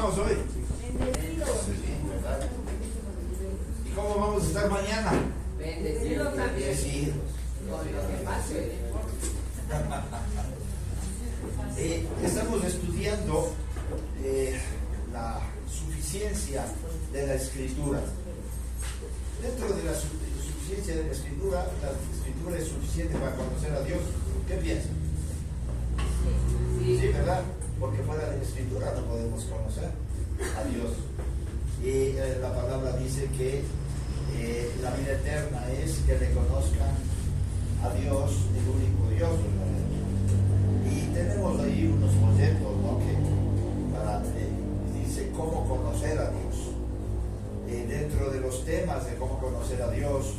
estamos hoy? ¿Verdad? ¿Y cómo vamos a estar mañana? Bendecidos. Bendecidos. Con lo que pase. Estamos estudiando la suficiencia de la Escritura. Dentro de la suficiencia de la Escritura es suficiente para conocer a Dios. ¿Qué piensan? Sí, ¿verdad? Porque fuera de la Escritura no podemos conocer a Dios. Y la palabra dice que la vida eterna es que reconozcan a Dios, el único Dios verdadero. Y tenemos ahí unos folletos, ¿no? Que dice cómo conocer a Dios. Dentro de los temas de cómo conocer a Dios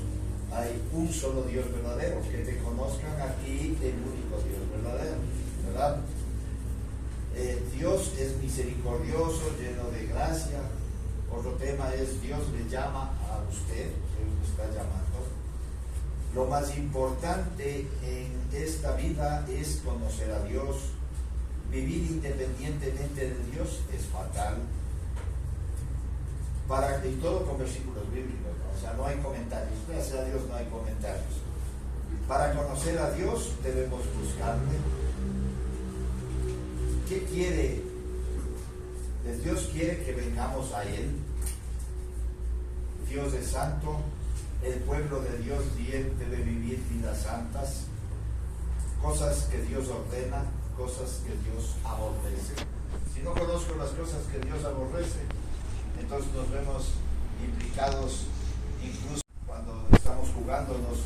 hay un solo Dios verdadero, que te conozcan aquí el único Dios verdadero, ¿verdad? Dios es misericordioso, lleno de gracia. Otro tema es Dios le llama a usted, Él le está llamando. Lo más importante en esta vida es conocer a Dios. Vivir independientemente de Dios es fatal. Y todo con versículos bíblicos, ¿no? O sea, no hay comentarios. Gracias a Dios no hay comentarios. Para conocer a Dios debemos buscarle. ¿Qué quiere? Dios quiere que vengamos a Él. Dios es santo. El pueblo de Dios debe vivir vidas santas. Cosas que Dios ordena, cosas que Dios aborrece. Si no conozco las cosas que Dios aborrece, entonces nos vemos implicados incluso cuando estamos jugándonos.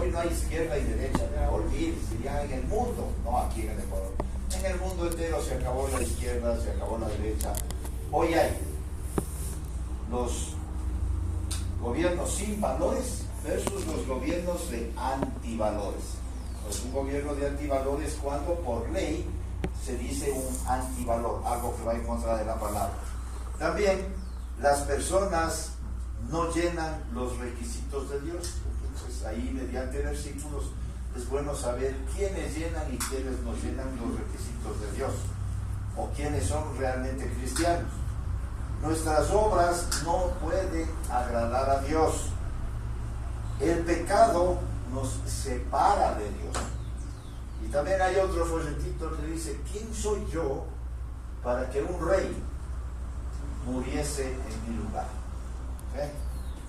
Hoy no hay izquierda y derecha, olvídense, ya en el mundo, no aquí en el Ecuador. En el mundo entero se acabó la izquierda, se acabó la derecha. Hoy hay los gobiernos sin valores versus los gobiernos de antivalores. Pues un gobierno de antivalores cuando por ley se dice un antivalor, algo que va en contra de la palabra. También las personas no llenan los requisitos de Dios. Entonces ahí mediante versículos es bueno saber quiénes llenan y quiénes no llenan los requisitos de Dios, o quiénes son realmente cristianos. Nuestras obras no pueden agradar a Dios. El pecado nos separa de Dios. Y también hay otro folletito que dice: ¿quién soy yo para que un rey muriese en mi lugar? ¿Okay?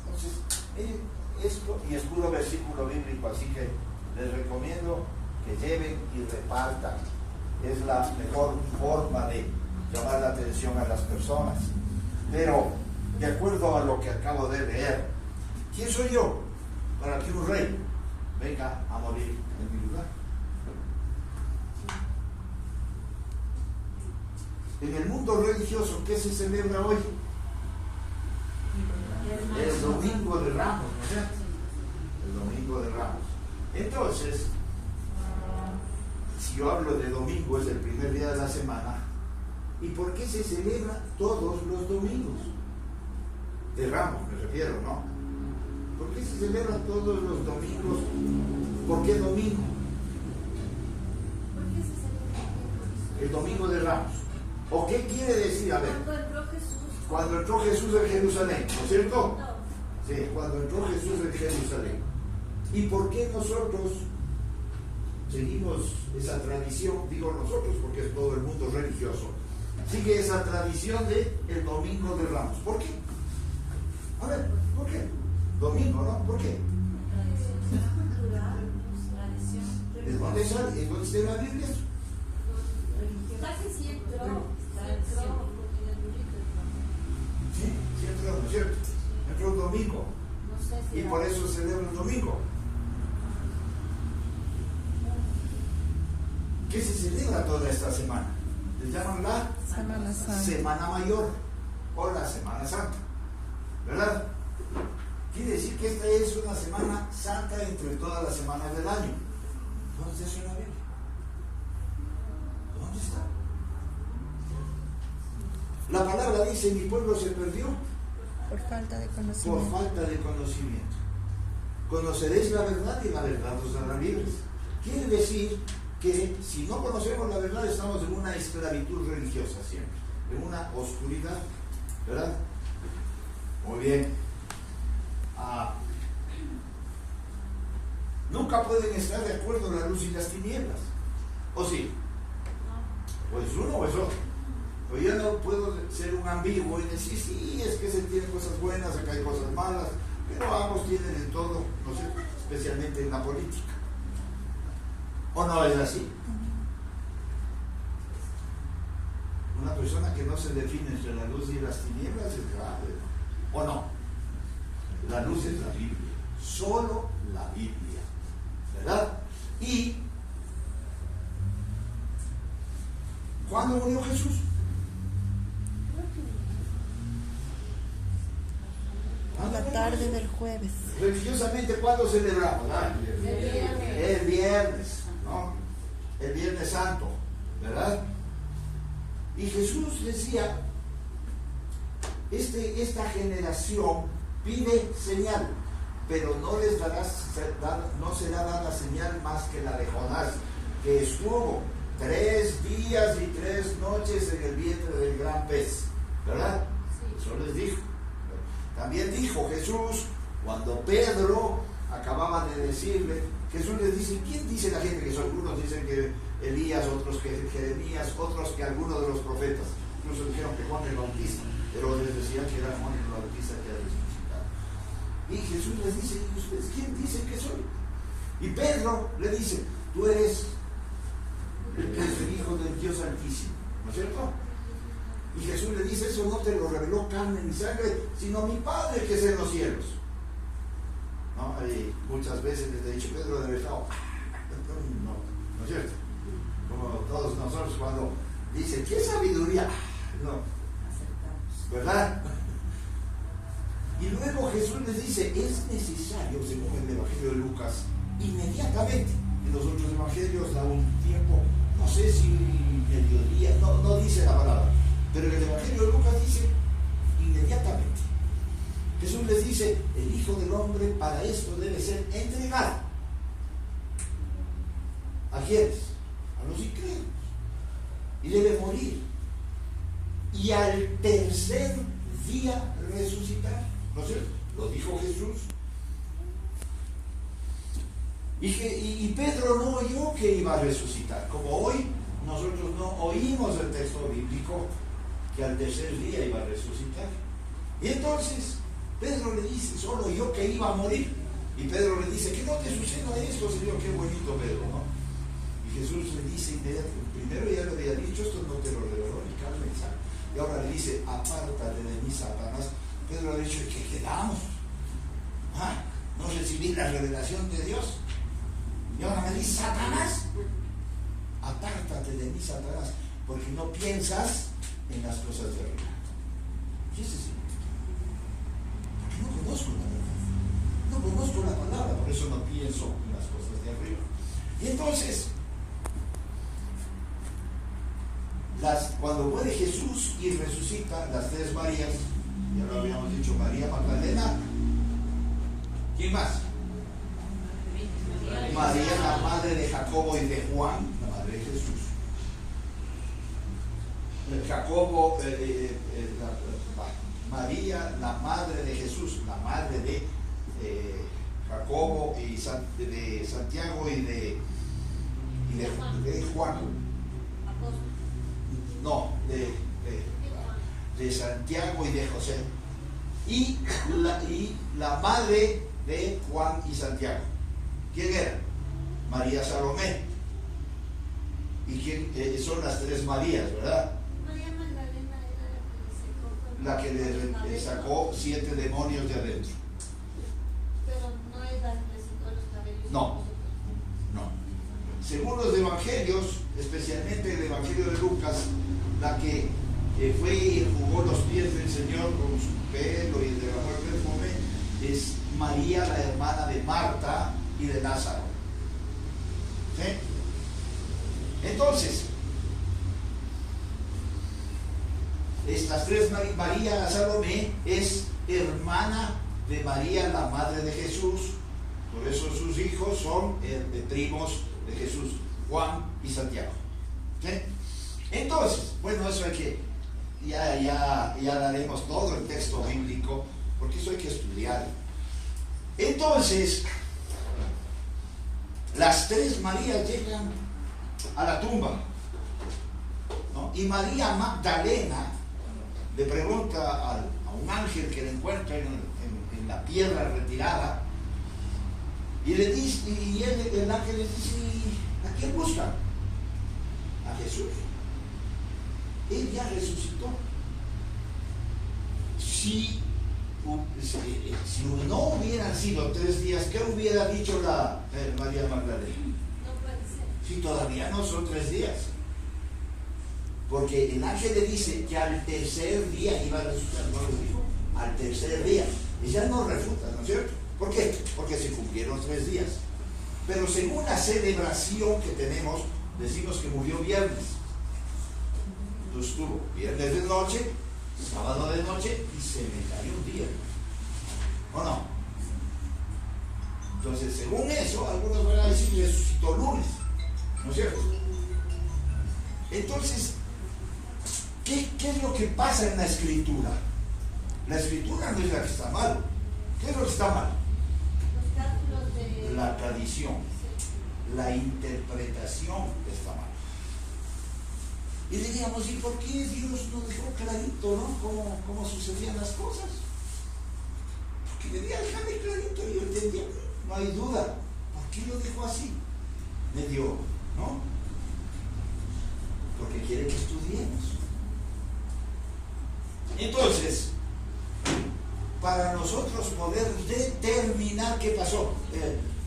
Entonces, miren esto, y es puro versículo bíblico, así que les recomiendo que lleven y repartan. Es la mejor forma de llamar la atención a las personas. Pero, de acuerdo a lo que acabo de leer, ¿quién soy yo para que un rey venga a morir en mi lugar? En el mundo religioso, ¿qué se celebra hoy? El Domingo de Ramos, ¿no es cierto? El Domingo de Ramos. Entonces, si yo hablo de domingo, es el primer día de la semana. ¿Y por qué se celebra todos los domingos? De Ramos, me refiero, ¿no? ¿Por qué se celebra todos los domingos? ¿Por qué domingo? El Domingo de Ramos. ¿O qué quiere decir? A ver. Cuando entró Jesús en Jerusalén, ¿no es cierto? Sí, cuando entró Jesús en Jerusalén. ¿Y por qué nosotros seguimos esa tradición? Digo nosotros porque es todo el mundo religioso. Sigue esa tradición de el Domingo de Ramos. ¿Por qué? A ver, ¿por qué? Domingo, ¿no? ¿Por qué? ¿Es dónde sale? ¿Es donde está en la Biblia? Casi siempre. Sí, entró, ¿no es cierto? Entró un domingo. Y por eso se celebra el domingo. ¿Qué se celebra toda esta semana? Le llaman la Semana Santa. Semana Mayor o la Semana Santa, ¿verdad? Quiere decir que esta es una semana santa entre todas las semanas del año. ¿Dónde está eso en la Biblia? ¿Dónde está? La palabra dice: mi pueblo se perdió Por falta de conocimiento. por falta de conocimiento. Conoceréis la verdad y la verdad os hará libres. Quiere decir que si no conocemos la verdad estamos en una esclavitud religiosa siempre. en una oscuridad, ¿verdad? Muy bien. Nunca pueden estar de acuerdo la luz y las tinieblas, ¿o sí? Pues uno o es otro. Pero yo no puedo ser un ambiguo y decir, sí, es que se tienen cosas buenas, acá hay cosas malas, pero ambos tienen de todo, no sé, especialmente en la política. ¿O no es así? Una persona que no se define entre la luz y las tinieblas es grave, ¿o no? La luz es la Biblia, solo la Biblia, ¿verdad? Y ¿cuándo murió Jesús? La tarde del jueves. Religiosamente, ¿cuándo celebramos? El viernes, ¿no? El Viernes Santo, ¿verdad? Y Jesús decía, esta generación pide señal, pero no les no será dada señal más que la de Jonás, que estuvo 3 días y 3 noches en el vientre del gran pez, ¿verdad? Sí. Eso les dijo. También dijo Jesús, cuando Pedro acababa de decirle, Jesús les dice, ¿quién dice la gente que son? Algunos dicen que Elías, otros que Jeremías, otros que algunos de los profetas. Incluso dijeron que Juan el Bautista, pero les decían que era Juan el Bautista que era resucitado. Y Jesús les dice, ¿y ustedes quién dicen que soy? Y Pedro le dice, tú eres el Hijo del Dios Altísimo, ¿no es cierto? Y Jesús le dice, eso no te lo reveló carne ni sangre, sino mi Padre que es en los cielos. ¿No? Y muchas veces les he dicho, Pedro debe estar, no es cierto. Como todos nosotros cuando dicen, ¿qué sabiduría? No, ¿verdad? Y luego Jesús les dice, es necesario, según el Evangelio de Lucas, inmediatamente. En los otros evangelios da un tiempo, no sé si mediodía, no dice la palabra, pero en el Evangelio de Lucas dice inmediatamente. Jesús les dice, el Hijo del Hombre para esto debe ser entregado. ¿A quiénes? A los incrédulos. Y debe morir. Y al tercer día resucitar. ¿No es cierto? Lo dijo Jesús. Y Pedro no oyó que iba a resucitar. Como hoy nosotros no oímos el texto bíblico que al tercer día iba a resucitar. Y entonces Pedro le dice, solo oyó que iba a morir. Y Pedro le dice, que no te suceda esto, Señor. Qué bonito, Pedro, ¿no? Y Jesús le dice, primero ya le había dicho, esto no te lo reveló ni carne ni sangre. Y ahora le dice, apártate de mí, Satanás. Pedro le ha dicho, ¿qué quedamos? No recibí la revelación de Dios. Y ahora me dice, Satanás, apártate de mí, Satanás, porque no piensas en las cosas de arriba. ¿Qué es eso? Porque no conozco la verdad. No conozco la palabra, por eso no pienso en las cosas de arriba. Y entonces, cuando muere Jesús y resucita, las 3 Marías, ya lo habíamos dicho, María Magdalena, ¿quién más? María, la madre de Jacobo y de Juan, la madre de Jesús. María, la madre de Jesús, la madre de Jacobo y de Santiago y de Juan. No, de Santiago y de José. Y la madre de Juan y Santiago. ¿Quién era? María Salomé. ¿Y quién son las 3 Marías, verdad? María Magdalena era la que le sacó 7 demonios de adentro. Pero no es la que le secó los cabellos. No. Según los evangelios, especialmente el Evangelio de Lucas, la que fue y enjugó los pies del Señor con su pelo y derramó el perfume, es María, la hermana de Marta y de Lázaro. ¿Sí? Entonces, estas 3 María Salomé es hermana de María, la madre de Jesús. Por eso sus hijos son primos de Jesús, Juan y Santiago. ¿Sí? Entonces, bueno, eso hay que ya daremos todo el texto bíblico, porque eso hay que estudiar. Entonces, las tres Marías llegan a la tumba, ¿no? Y María Magdalena le pregunta a un ángel que le encuentra en la piedra retirada, y le dice, el ángel le dice: ¿a quién buscan? A Jesús. Él ya resucitó. Si no hubieran sido 3 días, ¿qué hubiera dicho la María Magdalena? No puede ser. Si todavía no son 3 días. Porque el ángel le dice que al tercer día iba a resucitar, no lo dijo, al tercer día. Y ya no refuta, ¿no es cierto? ¿Por qué? Porque se cumplieron 3 días. Pero según la celebración que tenemos, decimos que murió viernes. Entonces estuvo viernes de noche, sábado de noche y se me cayó un día. ¿O no? Entonces, según eso, algunos van a decir que resucitó lunes. ¿No es cierto? Entonces, ¿qué es lo que pasa en la escritura? La escritura no es la que está mal. ¿Qué es lo que está mal? Los cálculos de... La tradición, Sí. la interpretación está mal. Y diríamos, ¿y por qué Dios no dejó clarito, ¿no? ¿Cómo sucedían las cosas? Porque debía dejarme clarito, yo entendía, no hay duda. ¿Por qué lo dejó así? Medio, ¿no? Porque quiere que estudiemos. Entonces, para nosotros poder determinar qué pasó,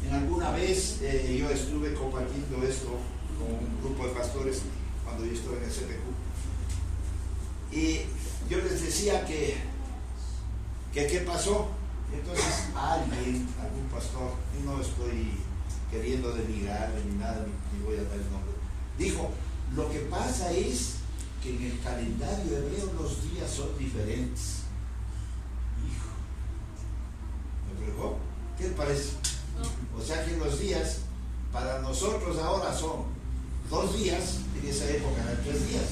en alguna vez yo estuve compartiendo esto con un grupo de pastores cuando yo estuve en el CPQ, y yo les decía que qué pasó. Entonces algún pastor, y no estoy queriendo denigrar ni nada, ni voy a dar el nombre, dijo: lo que pasa es que en el calendario hebreo los días son diferentes. Hijo, ¿me preocupó? ¿Qué le parece? No. O sea que los días para nosotros ahora son 2 días, en esa época eran 3 días.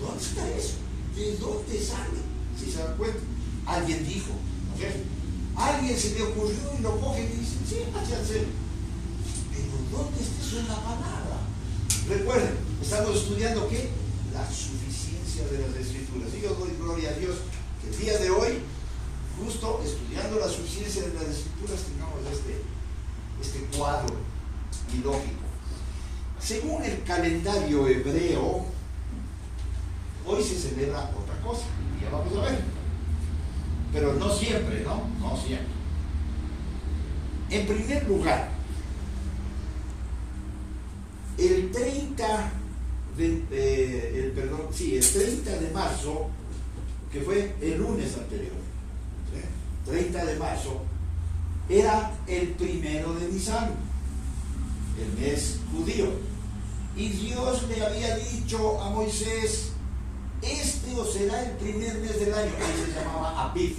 ¿Dónde está eso? ¿De dónde sale? Si se dan cuenta, alguien dijo, ¿no es cierto? Alguien se le ocurrió y lo coge y dice: sí, hacer. Pero ¿dónde está eso en la palabra? Recuerden, estamos estudiando ¿qué? La suficiencia de las escrituras. Y yo doy gloria a Dios que el día de hoy, justo estudiando la suficiencia de las escrituras, tengamos este cuadro ilógico. Según el calendario hebreo, hoy se celebra otra cosa, y ya vamos a ver. Pero no siempre, ¿no? No siempre. En primer lugar, el 30 de marzo, que fue el lunes anterior, ¿sí? 30 de marzo, era el 1 de Nisan, el mes judío. Y Dios le había dicho a Moisés: este os será el primer mes del año. Ahí se llamaba Aviv.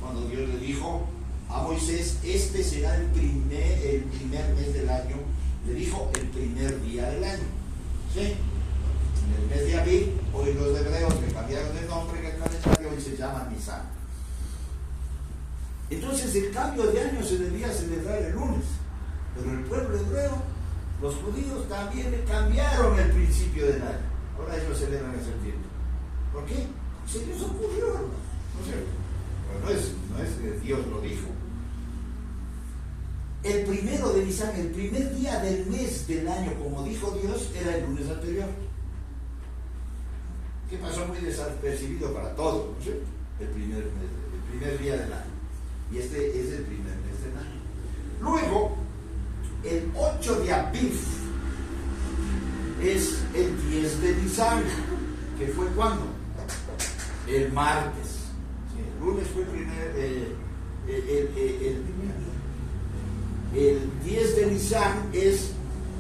Cuando Dios le dijo a Moisés: este será el primer mes del año, le dijo el primer día del año. ¿Sí? En el mes de Aviv, hoy los hebreos le cambiaron de nombre en el calendario, hoy se llama Nisan. Entonces el cambio de año se debía celebrar el lunes, pero el pueblo hebreo, los judíos, también le cambiaron el principio del año. Ahora ellos celebran en septiembre. ¿Por qué? Se les ocurrió, ¿no es cierto? Pero no es que Dios lo dijo. El 1 de Nisan, el primer día del mes del año, como dijo Dios, era el lunes anterior. Que pasó muy desapercibido para todos, ¿no es cierto? El primer día del año. Y este es el primer mes del año. Luego, el 8 de Aviv es el 10 de Nisan, que fue ¿cuándo? El martes. Sí, el lunes fue el 10 de Nisan es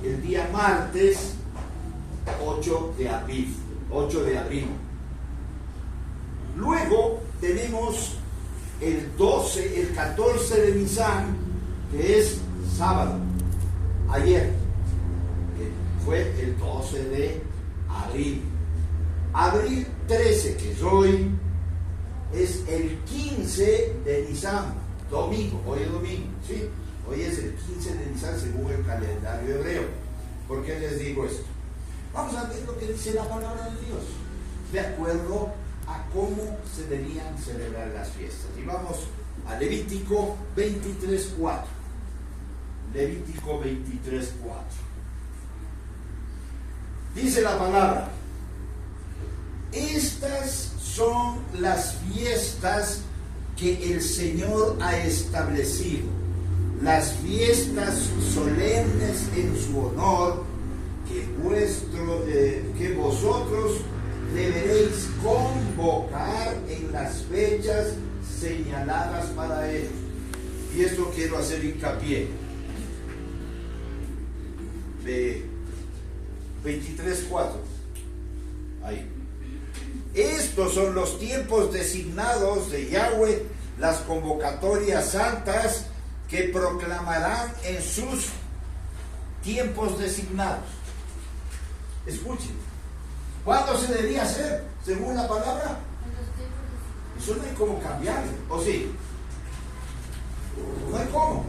el día martes 8 de Aviv. Luego tenemos el 14 de Nisan, que es sábado, ayer, que fue el 12 de abril. Abril 13, que es hoy, es el 15 de Nisan, domingo, hoy es domingo, ¿sí? Hoy es el 15 de Nisan según el calendario hebreo. ¿Por qué les digo esto? Vamos a ver lo que dice la palabra de Dios, de acuerdo a cómo se debían celebrar las fiestas. Y vamos a Levítico 23:4. Levítico 23:4. Dice la palabra: estas son las fiestas que el Señor ha establecido, las fiestas solemnes en su honor, que vosotros deberéis convocar en las fechas señaladas para él. Y esto quiero hacer hincapié. De 23:4. Ahí. Estos son los tiempos designados de Yahweh, las convocatorias santas que proclamarán en sus tiempos designados. Escuchen, ¿cuándo se debería hacer según la palabra? Eso no hay cómo cambiarlo, ¿o sí? No hay cómo,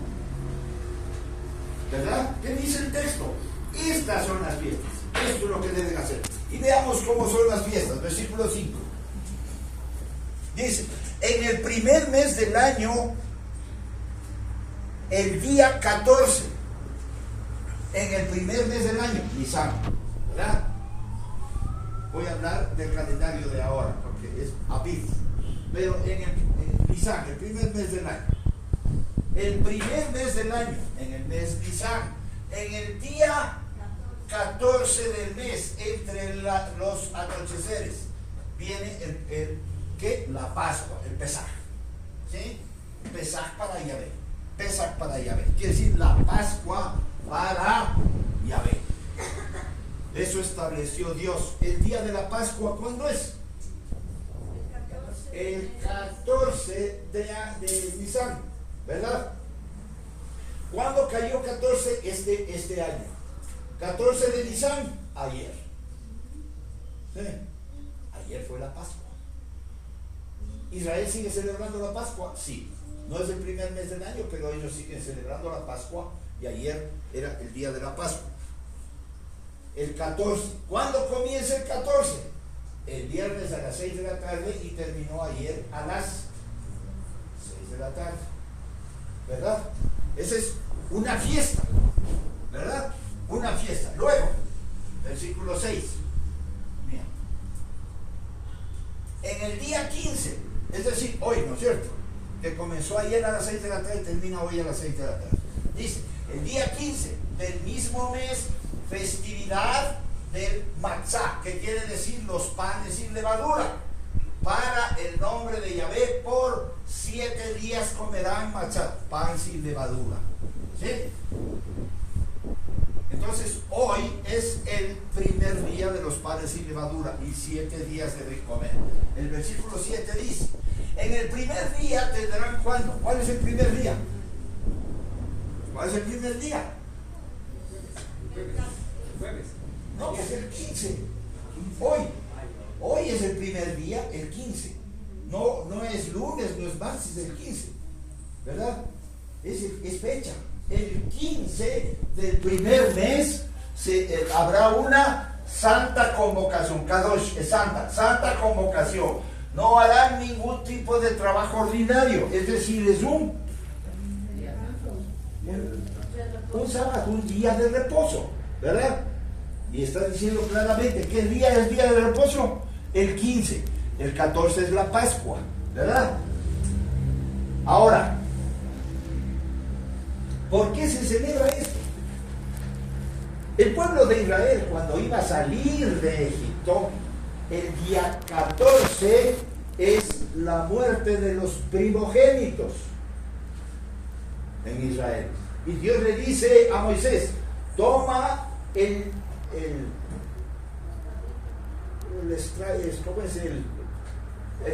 ¿verdad? ¿Qué dice el texto? Estas son las fiestas, esto es lo que deben hacer. Y veamos cómo son las fiestas, versículo 5. Dice: en el primer mes del año, el día 14, en el primer mes del año, Nisan, ¿verdad? Voy a hablar del calendario de ahora, porque es Aviv, pero en Nisan, el primer mes del año. El primer mes del año, en el mes Nisan, en el día 14 del mes, entre los anocheceres, viene ¿qué? La Pascua, el Pesaj, ¿sí? Pesaj para Yahvé, Pesaj para Yahvé, quiere decir la Pascua para Yahvé. Eso estableció Dios. El día de la Pascua, ¿cuándo es? El 14 de Nisan, ¿verdad? ¿Cuándo cayó 14? Este año. 14 de Nisan, ayer. ¿Sí? Ayer fue la Pascua. ¿Israel sigue celebrando la Pascua? Sí. No es el primer mes del año, pero ellos siguen celebrando la Pascua y ayer era el día de la Pascua. El 14. ¿Cuándo comienza el 14? El viernes a las 6 de la tarde y terminó ayer a las 6 de la tarde. ¿Verdad? Esa es una fiesta. ¿Verdad? Una fiesta. Luego, versículo 6. Mira. En el día 15, es decir, hoy, ¿no es cierto? Que comenzó ayer a las 6 de la tarde y termina hoy a las 6 de la tarde. Dice, el día 15 del mismo mes, festividad del Matzah, que quiere decir los panes sin levadura, para el nombre de Yahvé. Por 7 días comerán Matzah, pan sin levadura. ¿Sí? Entonces hoy es el primer día de los panes sin levadura y 7 días deben comer. El versículo 7 dice: en el primer día tendrán, ¿cuándo? ¿Cuál es el primer día? ¿Cuál es el primer día? Jueves. No, es el 15. Hoy es el primer día, el 15. No es lunes, no es martes, es el 15. ¿Verdad? Es fecha. El 15 del primer mes habrá una santa convocación. Kadosh es santa convocación. No harán ningún tipo de trabajo ordinario. Es decir, es un sábado, un día de reposo. ¿Verdad? Y está diciendo claramente ¿qué día es día de reposo? El 15. El 14 es la Pascua. ¿Verdad? Ahora, ¿por qué se celebra esto? El pueblo de Israel, cuando iba a salir de Egipto, el día 14 es la muerte de los primogénitos en Israel. Y Dios le dice a Moisés: toma el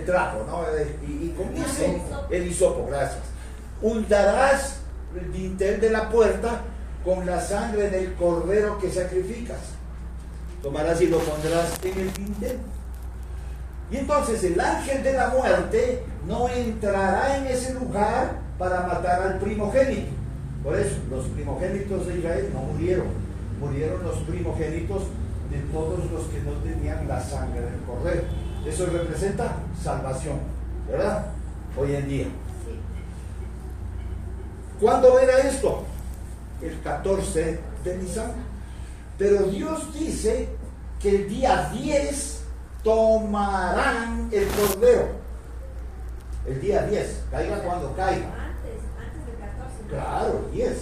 trapo, ¿no? Y comience el hisopo, gracias. Untarás el dintel de la puerta con la sangre del cordero que sacrificas. Tomarás y lo pondrás en el dintel. Y entonces el ángel de la muerte no entrará en ese lugar para matar al primogénito. Por eso, los primogénitos de Israel no murieron. Murieron los primogénitos de todos los que no tenían la sangre del cordero. Eso representa salvación, ¿verdad? Hoy en día. ¿Cuándo era esto? El 14 de Nisan. Pero Dios dice que el día 10 tomarán el cordero. El día 10, caiga cuando caiga. Antes del 14. Claro, 10.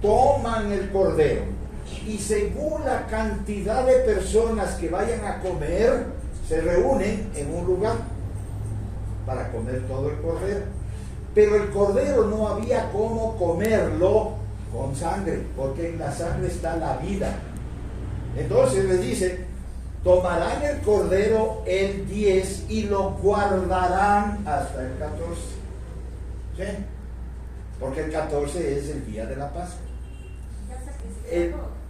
Toman el cordero. Y según la cantidad de personas que vayan a comer, se reúnen en un lugar para comer todo el cordero. Pero el cordero no había cómo comerlo con sangre, porque en la sangre está la vida. Entonces les dice, tomarán el cordero el 10 y lo guardarán hasta el 14. ¿Sí? Porque el 14 es el día de la Pascua.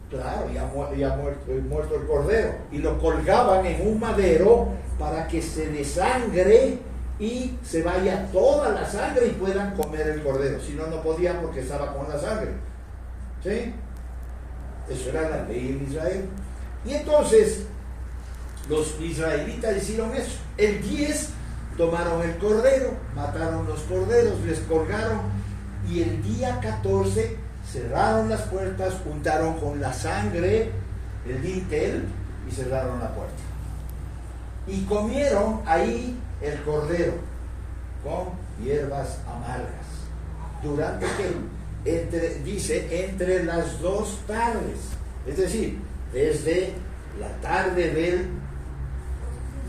Claro, ya muerto el cordero. Y lo colgaban en un madero para que se desangre y se vaya toda la sangre y puedan comer el cordero. Si no, no podían porque estaba con la sangre. ¿Sí? Eso era la ley en Israel. Y entonces los israelitas hicieron eso. El 10 tomaron el cordero, mataron los corderos, les colgaron, y el día 14 cerraron las puertas, juntaron con la sangre el dintel y cerraron la puerta. Y comieron ahí el cordero con hierbas amargas. ¿Durante qué? Dice, entre las 2 tardes. Es decir, desde la tarde del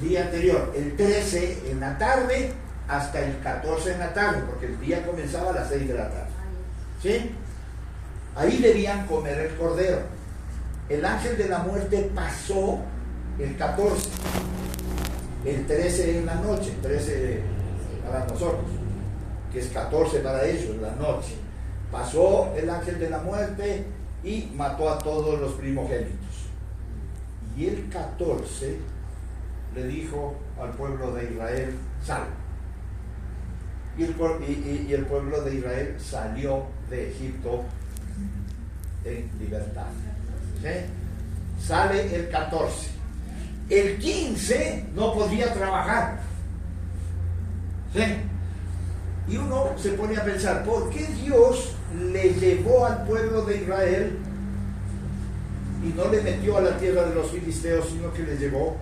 día anterior, el 13 en la tarde, hasta el 14 en la tarde, porque el día comenzaba a las 6 de la tarde. ¿Sí? Ahí debían comer el cordero. El ángel de la muerte pasó el 14, el 13 en la noche, 13 para nosotros, que es 14 para ellos, la noche. Pasó el ángel de la muerte y mató a todos los primogénitos. Y el 14 le dijo al pueblo de Israel, sal. Y el pueblo de Israel salió de Egipto en libertad. ¿Sí? Sale el 14. El 15 no podía trabajar. ¿Sí? Y uno se pone a pensar, ¿por qué Dios le llevó al pueblo de Israel y no le metió a la tierra de los filisteos, sino que le llevó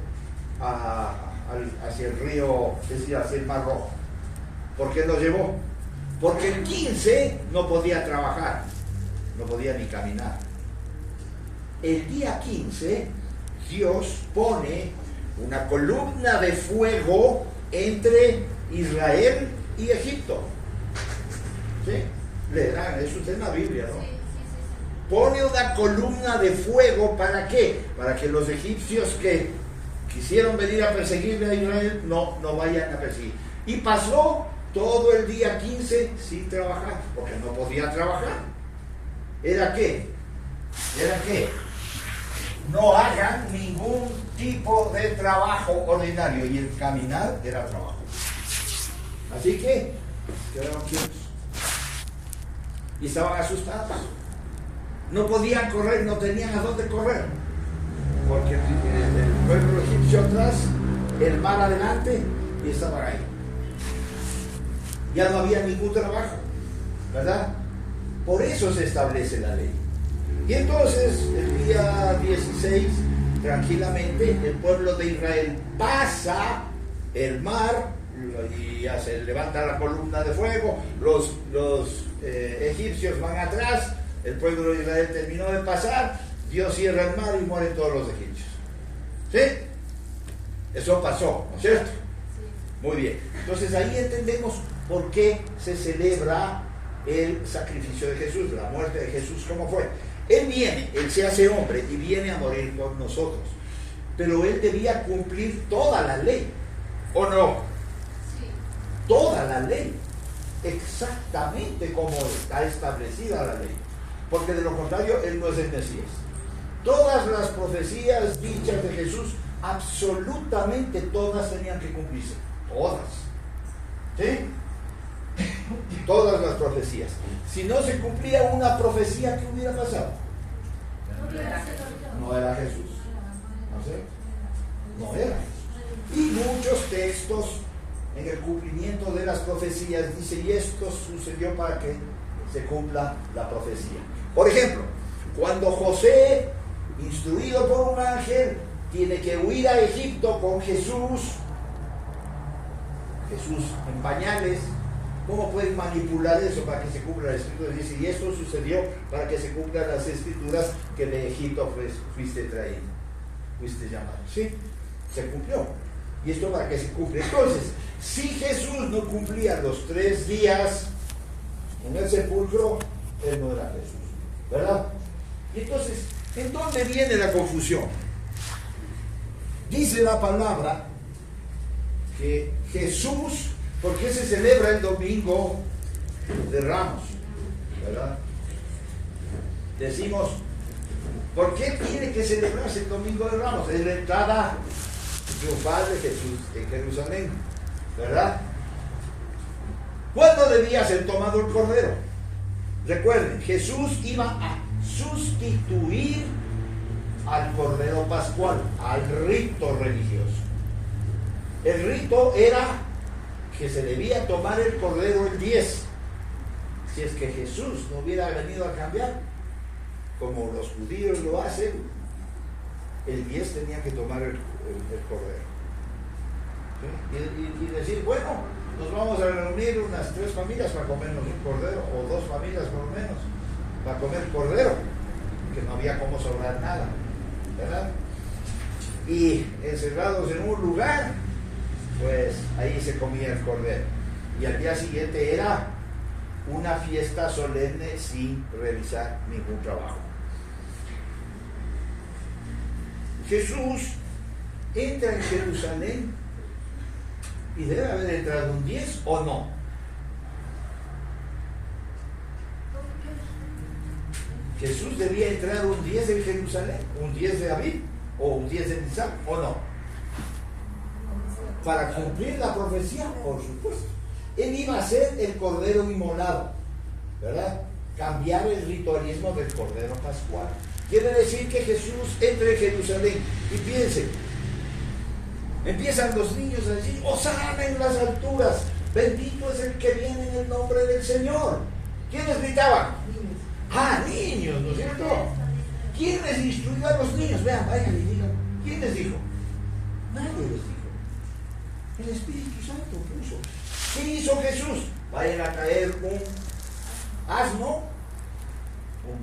hacia el río, es decir, hacia el Mar Rojo? ¿Por qué lo llevó? Porque el 15 no podía trabajar, no podía ni caminar. El día 15 Dios pone una columna de fuego entre Israel y Egipto. ¿Sí? Leerán, eso está en la Biblia, ¿no? Pone una columna de fuego, ¿para qué? Para que los egipcios que quisieron venir a perseguirle a Israel no vayan a perseguir. Y pasó todo el día 15 sin trabajar, porque no podía trabajar. ¿Era qué? Era que no hagan ningún tipo de trabajo ordinario, y el caminar era trabajo. Así que quedaron quietos y estaban asustados. No podían correr, no tenían a dónde correr, porque el pueblo egipcio atrás, el mar adelante, y estaban ahí. Ya no había ningún trabajo, ¿verdad? Por eso se establece la ley. Y entonces, el día 16, tranquilamente, el pueblo de Israel pasa el mar y ya se levanta la columna de fuego, los egipcios van atrás, el pueblo de Israel terminó de pasar, Dios cierra el mar y mueren todos los egipcios. ¿Sí? Eso pasó, ¿no es cierto? Sí. Muy bien. Entonces ahí entendemos por qué se celebra el sacrificio de Jesús, la muerte de Jesús, ¿cómo fue? Él viene, Él se hace hombre y viene a morir por nosotros. Pero Él debía cumplir toda la ley, ¿o no? Sí. Toda la ley, exactamente como está establecida la ley. Porque de lo contrario, Él no es el Mesías. Todas las profecías dichas de Jesús absolutamente todas tenían que cumplirse. Todas. ¿Sí? Todas las profecías. Si no se cumplía una profecía, ¿qué hubiera pasado? No era Jesús. ¿No sé? No era Jesús. Y muchos textos en el cumplimiento de las profecías dice, y esto sucedió para que se cumpla la profecía. Por ejemplo, cuando José, instruido por un ángel, tiene que huir a Egipto con Jesús en pañales, ¿cómo pueden manipular eso para que se cumpla la escritura? Dice, y esto sucedió para que se cumplan las escrituras que de Egipto fuiste traído, fuiste llamado. Sí, se cumplió. Y esto para que se cumpla. Entonces, si Jesús no cumplía los 3 días en el sepulcro, él no era Jesús, ¿verdad? Y entonces, ¿en dónde viene la confusión? Dice la palabra que Jesús, ¿por qué se celebra el domingo de Ramos? ¿Verdad? Decimos, ¿por qué tiene que celebrarse el domingo de Ramos? Es la entrada triunfal de Jesús en Jerusalén, ¿verdad? ¿Cuándo debía ser tomado el cordero? Recuerden, Jesús iba a sustituir al cordero pascual, al rito religioso. El rito era que se debía tomar el cordero el 10. Si es que Jesús no hubiera venido a cambiar, como los judíos lo hacen, el 10 tenía que tomar el cordero. ¿Sí? Y decir, bueno, nos vamos a reunir unas 3 familias para comernos un cordero, o 2 familias por lo menos, para comer cordero, que no había cómo sobrar nada, ¿verdad? Y encerrados en un lugar, pues ahí se comía el cordero. Y al día siguiente era una fiesta solemne sin realizar ningún trabajo. Jesús entra en Jerusalén y debe haber entrado un 10 o no. Jesús debía entrar un 10 en Jerusalén, un 10 de Abib o un 10 de Nisan o no. Para cumplir la profecía, por supuesto. Él iba a ser el cordero inmolado, ¿verdad? Cambiar el ritualismo del cordero pascual. Quiere decir que Jesús entra en Jerusalén y piensen, empiezan los niños a decir, ¡Hosana en las alturas! Bendito es el que viene en el nombre del Señor. ¿Quiénes gritaban? Ah, niños, ¿no es cierto? ¿Quiénes instruyó a los niños? Vean, vayan y digan, ¿quién les dijo? Nadie les dijo. El Espíritu Santo puso. ¿Qué hizo Jesús? Vayan a traer un asno, un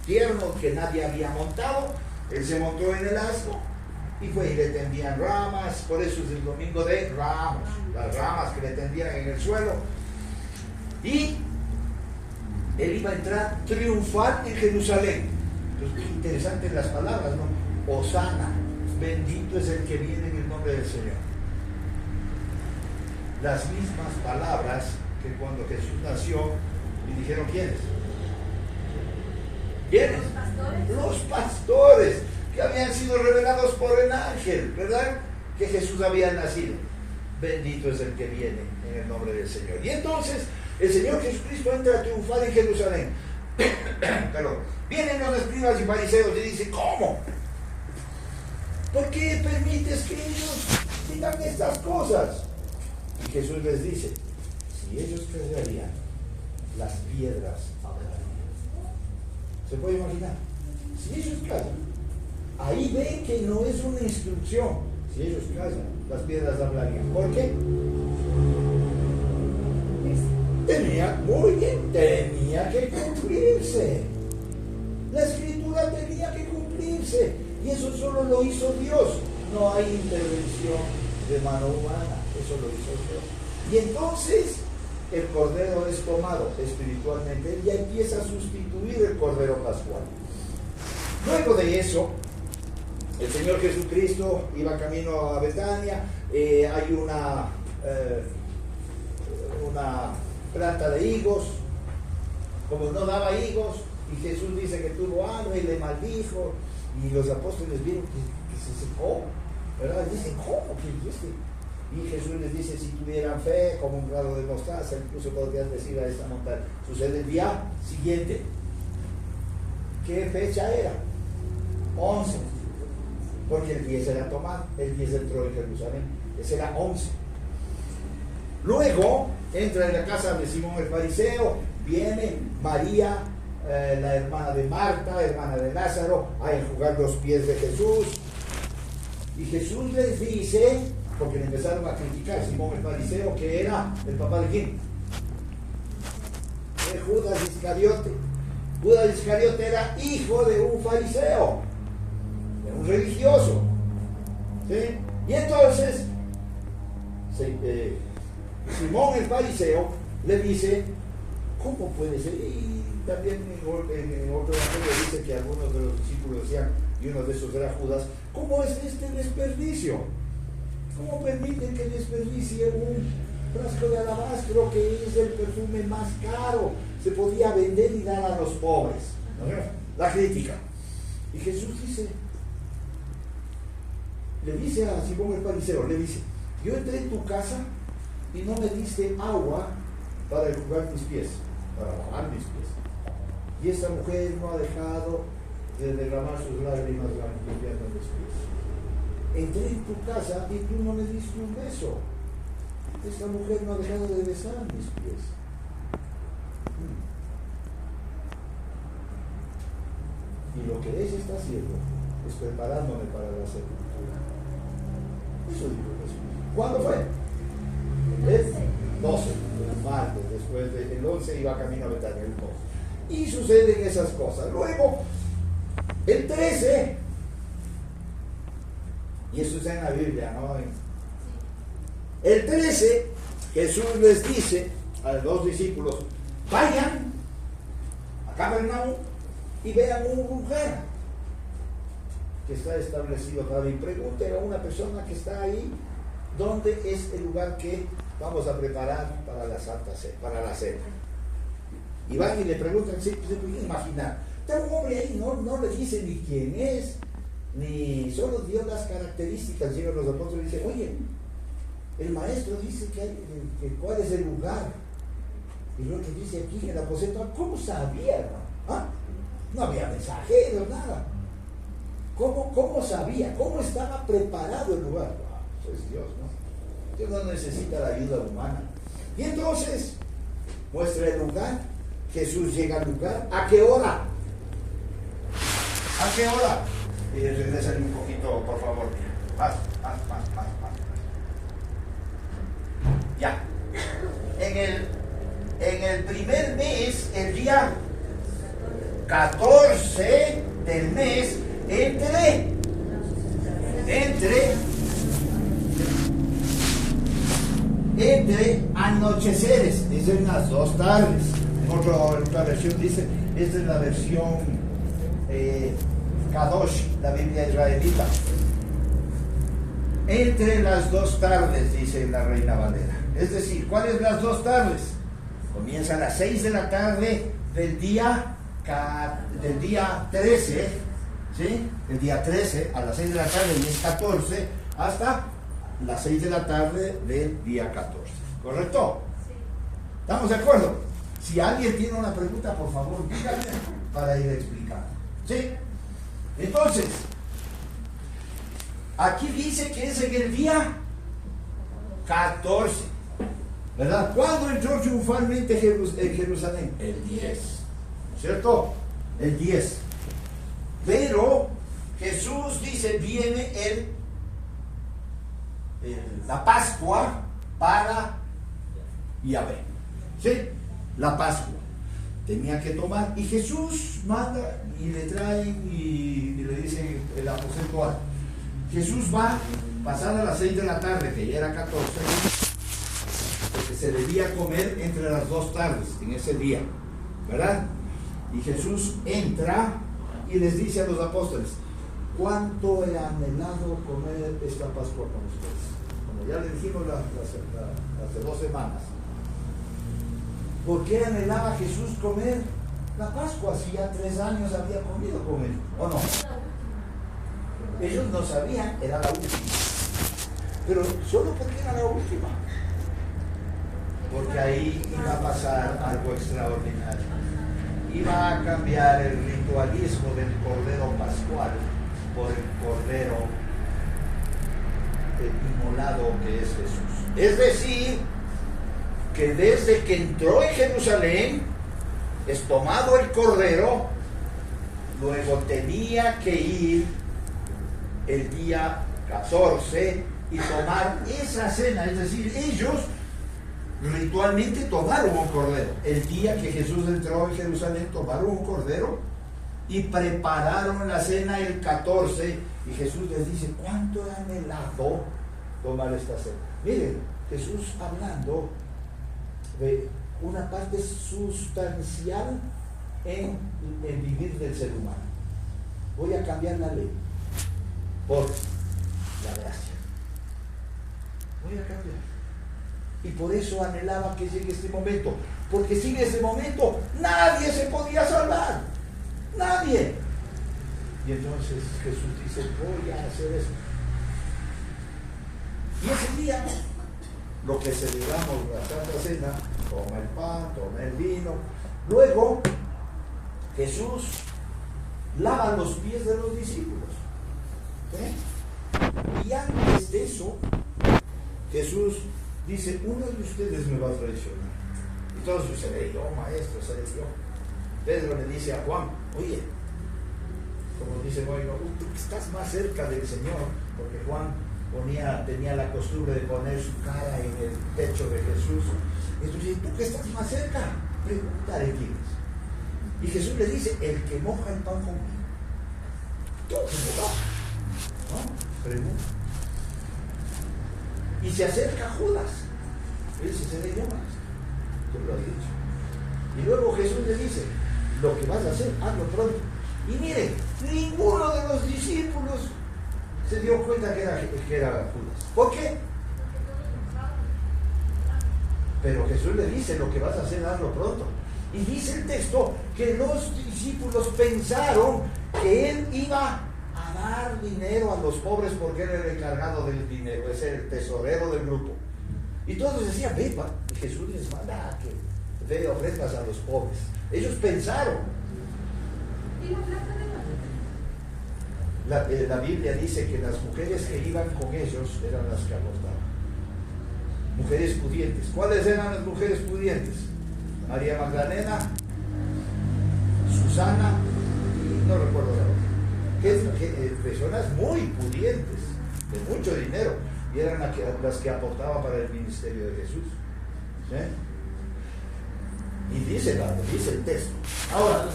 tierno que nadie había montado. Él se montó en el asno y fue y le tendían ramas. Por eso es el domingo de Ramos, las ramas que le tendían en el suelo. Y él iba a entrar triunfal en Jerusalén. Entonces, qué interesantes las palabras, ¿no? Hosana, bendito es el que viene en el nombre del Señor. Las mismas palabras que cuando Jesús nació y dijeron, ¿quiénes? ¿Quiénes? Los pastores. Los pastores que habían sido revelados por el ángel, ¿verdad? Que Jesús había nacido. Bendito es el que viene en el nombre del Señor. Y entonces el Señor Jesucristo entra triunfal en Jerusalén. Pero vienen los escribas y fariseos y dicen, ¿cómo? ¿Por qué permites que ellos digan estas cosas? Y Jesús les dice, si ellos callarían, las piedras hablarían. ¿Se puede imaginar? Si ellos callan, ahí ven que no es una instrucción. Si ellos callan, las piedras hablarían. ¿Por qué? Tenía que cumplirse. La escritura tenía que cumplirse. Y eso solo lo hizo Dios. No hay intervención de mano humana. Eso lo hizo Dios. Y entonces el cordero es tomado espiritualmente. Él ya empieza a sustituir el cordero pascual. Luego de eso, el Señor Jesucristo iba camino a Betania. Hay una planta de higos. Como no daba higos, y Jesús dice que tuvo hambre y le maldijo, Y los apóstoles vieron que se secó, ¿verdad? Dicen, ¿cómo que dijiste? Y Jesús les dice, si tuvieran fe como un grano de mostaza, incluso podrían decir a esta montaña. Sucede el día siguiente. ¿Qué fecha era? 11. Porque el 10 era tomado, el 10 entró en Jerusalén. Ese era 11. Luego entra en la casa de Simón el fariseo, viene María, la hermana de Marta, hermana de Lázaro, a enjugar los pies de Jesús. Y Jesús les dice, porque le empezaron a criticar a Simón el fariseo, que era el papá de quién? De Judas Iscariote. Judas Iscariote era hijo de un fariseo, de un religioso. ¿Sí? Y entonces Simón el fariseo le dice, ¿cómo puede ser? Y también en otro evangelio dice que algunos de los discípulos decían, y uno de esos era Judas, ¿cómo es este desperdicio? ¿Cómo permiten que desperdicie un frasco de alabastro que es el perfume más caro? Se podía vender y dar a los pobres. ¿No? La crítica. Y Jesús le dice a Simón el fariseo, le dice, yo entré en tu casa y no me diste agua para enjugar mis pies, para lavar mis pies. Y esta mujer no ha dejado de derramar sus lágrimas limpiando mis pies. Entré en tu casa y tú no me diste un beso. Esta mujer no ha dejado de besar mis pies. Y lo que ella está haciendo es preparándome para la sepultura. Eso dijo Jesús. ¿Cuándo fue? El 12, el martes, después del 11 iba camino a Betania, el 12. Y suceden esas cosas. Luego, el 13, y eso está en la Biblia, ¿no? El 13, Jesús les dice a los discípulos, vayan a Capernaum y vean un lugar que está establecido para mí. Pregunten a una persona que está ahí, ¿dónde es el lugar que vamos a preparar para la Santa Cena, para la cena? Y van y le preguntan, se pueden imaginar, está un hombre ahí, no le dice ni quién es, ni solo dio las características. Llegan los apóstoles y dicen, oye, el maestro dice que cuál es el lugar. Y el otro dice aquí en el aposento, ¿cómo sabía, hermano? ¿Ah? No había mensajeros, nada. ¿Cómo sabía? ¿Cómo estaba preparado el lugar? Eso es Dios, ¿no? Dios no necesita la ayuda humana. Y entonces muestra el lugar. Jesús llega al lugar. ¿A qué hora? ¿A qué hora? Regresen un poquito, por favor. Más. Ya. En el primer mes, el día 14 del mes, entre anocheceres, dicen las 2 tardes. En otra versión dice, esta es la versión Kadosh, la Biblia israelita. Entre las 2 tardes, dice la Reina Valera. Es decir, ¿cuáles las 2 tardes? Comienza a las 6 de la tarde del día 13, ¿sí? El día 13 a las 6 de la tarde y es 14 hasta las 6 de la tarde del día 14. ¿Correcto? Sí. ¿Estamos de acuerdo? Si alguien tiene una pregunta, por favor, díganme para ir explicando. ¿Sí? Entonces, aquí dice que es en el día 14. ¿Verdad? ¿Cuándo entró triunfalmente en Jerusalén? El 10. ¿Cierto? El 10. Pero Jesús dice, viene la Pascua para Yahvé. ¿Sí? La Pascua. Tenía que tomar. Y Jesús manda y le traen y le dicen el aposento alto. Jesús va pasada las 6 de la tarde, que ya era 14, porque se debía comer entre las 2 tardes en ese día, ¿verdad? Y Jesús entra y les dice a los apóstoles, ¿cuánto he anhelado comer esta Pascua con ustedes? Como ya le dijimos hace 2 semanas. ¿Por qué anhelaba Jesús comer la Pascua si ya 3 años había comido con él? ¿O no? Ellos no sabían, era la última. Pero solo porque era la última. Porque ahí iba a pasar algo extraordinario. Iba a cambiar el ritualismo del Cordero Pascual por el Cordero inmolado que es Jesús. Es decir, que desde que entró en Jerusalén, es tomado el Cordero, luego tenía que ir el día 14 y tomar esa cena. Es decir, ellos ritualmente tomaron un cordero. El día que Jesús entró en Jerusalén, tomaron un cordero y prepararon la cena el 14. Y Jesús les dice, ¿cuánto he anhelado tomar esta cena? Miren, Jesús hablando de una parte sustancial en el vivir del ser humano. Voy a cambiar la ley por la gracia. Voy a cambiar. Y por eso anhelaba que llegue este momento. Porque sin ese momento nadie se podía salvar. Nadie. Y entonces Jesús dice, voy a hacer eso. Y ese día, lo que celebramos la Santa Cena, toma el pan, toma el vino. Luego, Jesús lava los pies de los discípulos. ¿Sí? Y antes de eso, Jesús dice, uno de ustedes me va a traicionar. Y todos dicen, seré yo, maestro, seré yo. Pedro le dice a Juan, oye, como dice, bueno, tú estás más cerca del Señor, porque Juan tenía la costumbre de poner su cara en el pecho de Jesús. Entonces, tú que estás más cerca, pregúntale quién es. Y Jesús le dice, el que moja el pan conmigo. Todo se moja, ¿no? Pregunta. Y se acerca Judas. Él dice, seré yo, maestro. Tú lo has dicho. Y luego Jesús le dice, lo que vas a hacer, hazlo pronto. Y miren, ninguno de los discípulos se dio cuenta que era Judas. ¿Por qué? Pero Jesús le dice, lo que vas a hacer, hazlo pronto. Y dice el texto que los discípulos pensaron que él iba a dar dinero a los pobres porque él era el encargado del dinero, es el tesorero del grupo. Y todos decían, ve, y Jesús les manda a que dé ofrendas a los pobres. Ellos pensaron. ¿Y la plata de dónde? La Biblia dice que las mujeres que iban con ellos eran las que aportaban. Mujeres pudientes. ¿Cuáles eran las mujeres pudientes? María Magdalena, Susana, y no recuerdo la otra. Que personas muy pudientes, de mucho dinero, y eran las que aportaban para el ministerio de Jesús. ¿Sí? Y dice el texto. Ahora,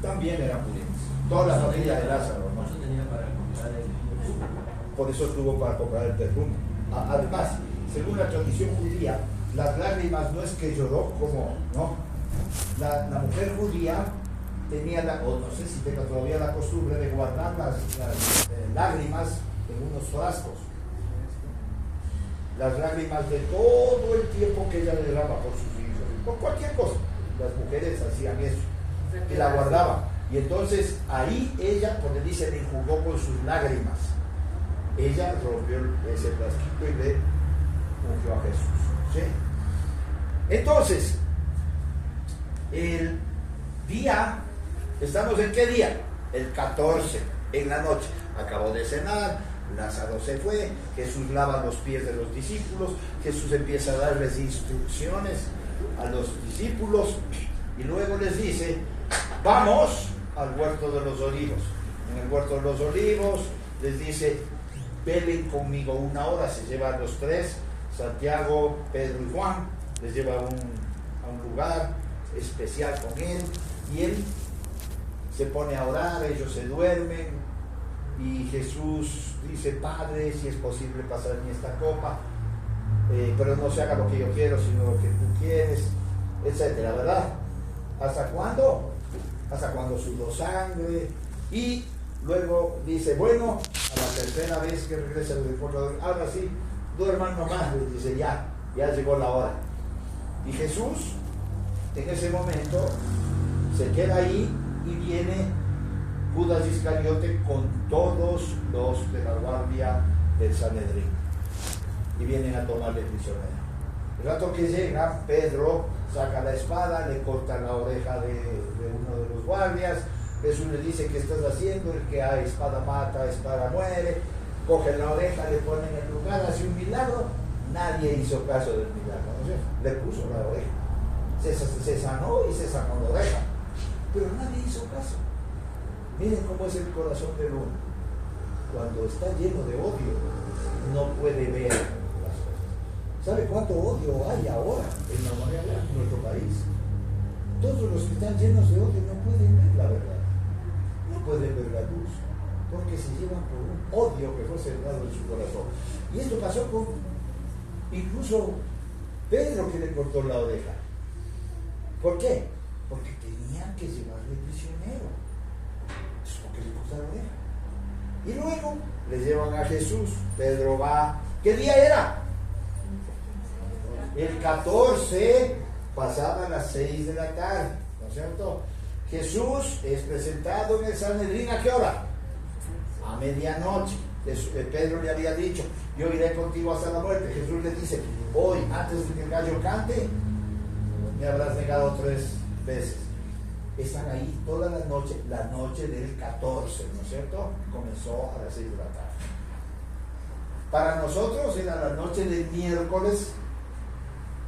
también eran pudientes. Toda la familia de Lázaro, ¿no? Por eso tuvo para comprar el perfume. Además, según la tradición judía, las lágrimas no es que lloró como, no. La mujer judía tenía o no sé si tenga todavía la costumbre de guardar las lágrimas en unos frascos. Las lágrimas de todo el tiempo que ella le daba por sus hijos, por cualquier cosa. Las mujeres hacían eso, y la guardaban. Y entonces ahí ella, porque dice, le enjugó con sus lágrimas. Ella rompió ese frasquito y le ungió a Jesús. ¿Sí? Entonces, el día, ¿estamos en qué día? El 14, en la noche. Acabó de cenar, Lázaro se fue, Jesús lava los pies de los discípulos, Jesús empieza a darles instrucciones a los discípulos y luego les dice, vamos al huerto de los olivos. En el huerto de los olivos les dice, velen conmigo 1 hora, se llevan los tres, Santiago, Pedro y Juan, les lleva a un lugar especial con él, y él se pone a orar, ellos se duermen, y Jesús dice, Padre, si es posible pasar en esta copa, pero no se haga lo que yo quiero, sino lo que tú quieres, etcétera, ¿verdad? ¿Hasta cuándo? Hasta cuando sudó sangre, y luego dice, bueno, a la tercera vez que regresa del pueblo, ahora sí, duerman nomás, les dice, ya llegó la hora. Y Jesús, en ese momento, se queda ahí y viene Judas Iscariote con todos los de la guardia del Sanedrín y vienen a tomarle prisionero. El rato que llega, Pedro saca la espada, le corta la oreja de uno de los guardias. Jesús le dice: ¿qué estás haciendo? El que a espada mata, espada muere. Coge la oreja, le pone en el lugar, hace un milagro. Nadie hizo caso del milagro, ¿no es cierto? Le puso la oreja, se sanó y se sanó la oreja, pero nadie hizo caso. Miren cómo es el corazón del hombre. Cuando está lleno de odio, no puede ver las cosas. ¿Sabe cuánto odio hay ahora en la humanidad, en nuestro país? Todos los que están llenos de odio no pueden ver la verdad, no pueden ver la luz, porque se llevan por un odio que fue sembrado en su corazón. Y esto pasó con incluso Pedro, que le cortó la oreja. ¿Por qué? Porque tenían que llevarle prisionero. Es porque le cortó la oreja. Y luego le llevan a Jesús. Pedro va. ¿Qué día era? El 14, pasada las 6 de la tarde, ¿no es cierto? Jesús es presentado en el Sanedrín. ¿A qué hora? A medianoche. Pedro le había dicho: yo iré contigo hasta la muerte. Jesús le dice: hoy, antes de que el gallo cante, me habrás negado 3 veces. Están ahí toda la noche del 14, ¿no es cierto? Comenzó a las 6 de la tarde. Para nosotros era la noche del miércoles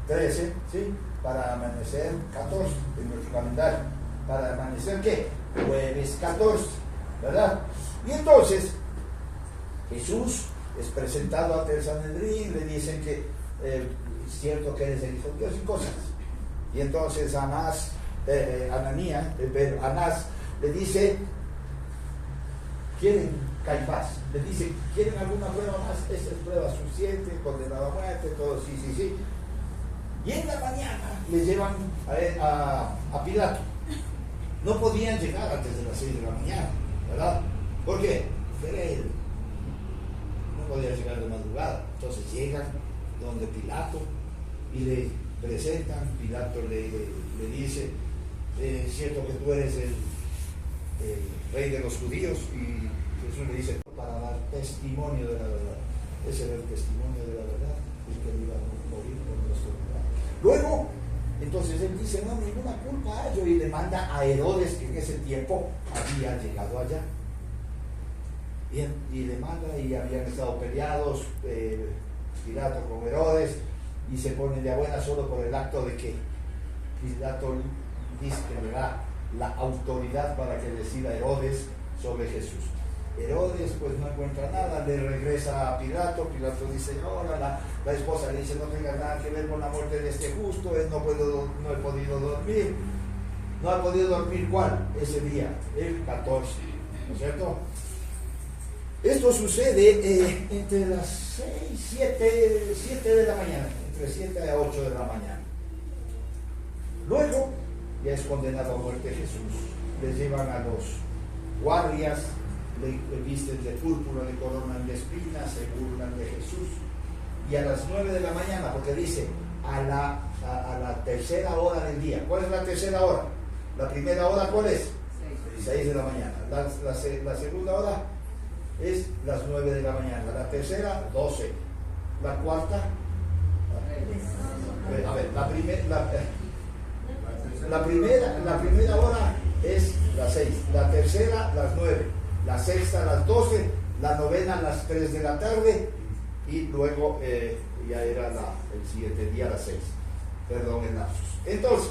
13, ¿sí? Para amanecer 14 en nuestro calendario. ¿Para amanecer qué? Jueves 14, ¿verdad? Y entonces Jesús es presentado ante el Sanedrín, le dicen que es cierto que eres el Hijo de Dios y cosas. Y entonces Anás le dice: ¿quieren Caifás? Le dice: ¿quieren alguna prueba más? Esta es prueba suficiente, condenado a muerte, todo, sí. Y en la mañana le llevan a Pilato. No podían llegar antes de las 6 de la mañana, ¿verdad? ¿Por qué? Era él. No podía llegar de madrugada. Entonces llegan donde Pilato y le presentan. Pilato le dice: es cierto que tú eres el rey de los judíos. Y Jesús le dice: para dar testimonio de la verdad. Ese era el testimonio de la verdad, el que iba a morir por nuestro pecado. Luego, entonces él dice: no, ninguna culpa hay yo, y le manda a Herodes, que en ese tiempo había llegado allá. Bien, y le manda, y habían estado peleados Pilato con Herodes, y se ponen de a buena solo por el acto de que Pilato dice que le da la autoridad para que decida Herodes sobre Jesús. Herodes pues no encuentra nada, le regresa a Pilato. Pilato dice: no, la esposa le dice: no tenga nada que ver con la muerte de este justo, él no he podido dormir. No ha podido dormir, ¿cuál? Ese día, el 14, ¿no es cierto? Esto sucede entre las 7 de la mañana, entre 7 a 8 de la mañana. Luego, ya es condenado a muerte Jesús. Le llevan a los guardias, le visten de púrpura, le coronan de espinas, se burlan de Jesús. Y a las 9 de la mañana, porque dice a la tercera hora del día. ¿Cuál es la tercera hora? La primera hora, ¿cuál es? 6 de la mañana. La segunda hora es las 9 de la mañana. La tercera, 12. La cuarta, a ver, la primera hora es las 6. La tercera, las 9. La sexta, las 12. La novena, las 3 de la tarde. Y luego ya era el siguiente día, las 6. Perdón, el lapsus. Entonces,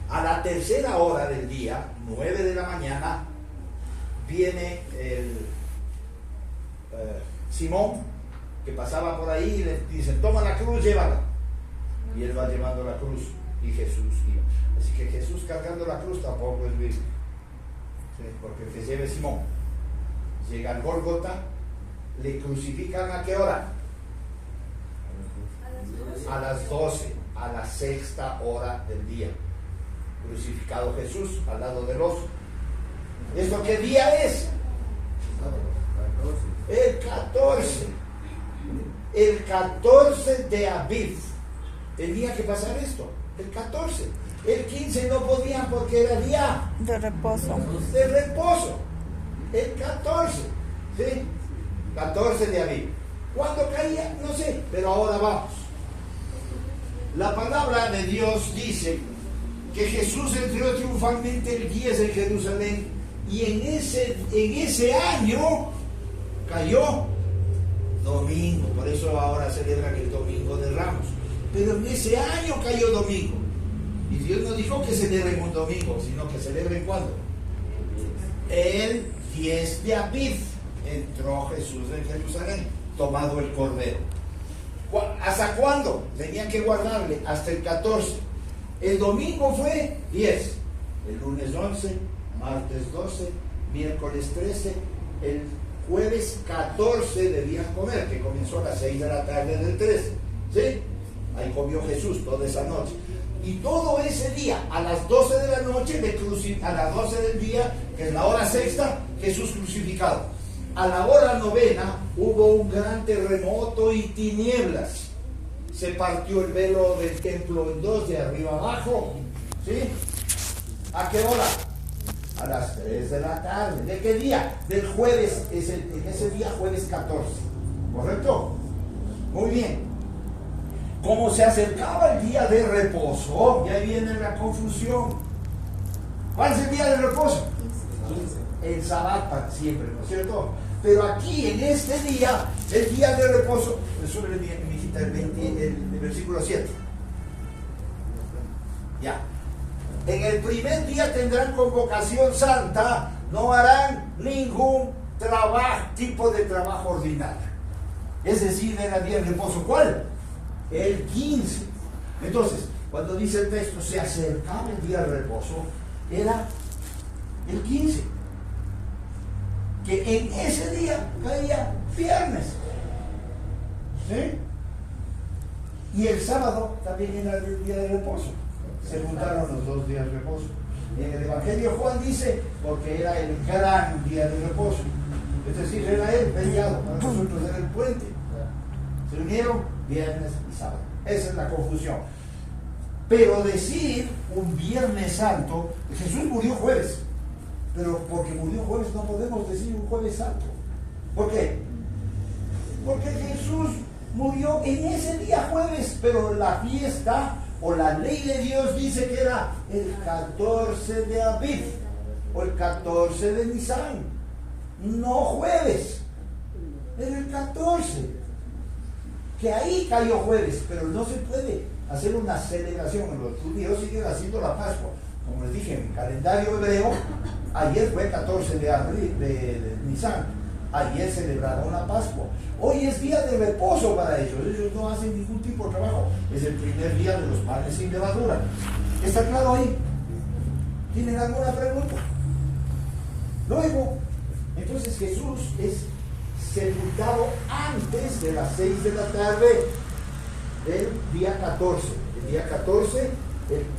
a la tercera hora del día, 9 de la mañana, viene el Simón, que pasaba por ahí, y le dicen: toma la cruz, llévala. Y él va llevando la cruz, y Jesús iba. Así que Jesús cargando la cruz tampoco es bíblico, ¿sí? Porque el que lleve Simón llega al Gólgota, le crucifican ¿a qué hora? A las 12, a la sexta hora del día. Crucificado Jesús al lado del oso. ¿Esto qué día es? El 14. El 14 de Aviv. Tenía que pasar esto, el 14. El 15 no podían porque era día De reposo. de reposo. El 14, ¿sí? 14 de abril. ¿Cuándo caía? No sé, pero ahora vamos. La palabra de Dios dice que Jesús entró triunfalmente el 10 en Jerusalén y en ese año cayó domingo. Por eso ahora celebran el domingo de Ramos. Pero en ese año cayó domingo. Y Dios no dijo que celebren un domingo, sino que celebren ¿cuándo? El 10 de Aviv entró Jesús en Jerusalén, tomado el cordero. ¿Hasta cuándo? Tenían que guardarle hasta el 14. El domingo fue 10, el lunes 11, martes 12, miércoles 13, el jueves 14 debían comer, que comenzó a las 6 de la tarde del 13. ¿Sí? Ahí comió Jesús toda esa noche. Y todo ese día, a las 12 de la noche, a las 12 del día, que es la hora sexta, Jesús crucificado. A la hora novena hubo un gran terremoto y tinieblas. Se partió el velo del templo en dos, de arriba abajo. ¿Sí? ¿A qué hora? A las 3 de la tarde. ¿De qué día? Del jueves, en ese día jueves 14. ¿Correcto? Muy bien. Como se acercaba el día de reposo, y ahí viene la confusión. ¿Cuál es el día de reposo? El Sabbat siempre, ¿no es cierto? Pero aquí, en este día, el día de reposo, súbele bien, mijita, el versículo 7. Ya. En el primer día tendrán convocación santa, no harán ningún tipo de trabajo ordinario. Es decir, era el día de reposo. ¿Cuál? El 15. Entonces, cuando dice el texto, se acercaba el día de reposo, era el 15. Que en ese día caía viernes. ¿Sí? Y el sábado también era el día de reposo. Se juntaron los dos días de reposo. En el Evangelio Juan dice, porque era el gran día de reposo. Es decir, era el feriado, para nosotros era el puente. Se unieron viernes y sábado. Esa es la confusión. Pero decir un Viernes Santo, Jesús murió jueves. Pero porque murió jueves no podemos decir un Jueves Santo. ¿Por qué? Porque Jesús murió en ese día jueves, pero la fiesta o la ley de Dios dice que era el 14 de Aviv o el 14 de Nisan, no jueves, era el 14, que ahí cayó jueves, pero no se puede hacer una celebración. Los judíos siguen haciendo la Pascua, como les dije, en el calendario hebreo. Ayer fue 14 de abril de Nisan. Ayer celebraron la Pascua. Hoy es día de reposo para ellos. Ellos no hacen ningún tipo de trabajo. Es el primer día de los panes sin levadura. ¿Está claro ahí? ¿Tienen alguna pregunta? Luego, entonces Jesús es sepultado antes de las 6 de la tarde del día 14. El día 14,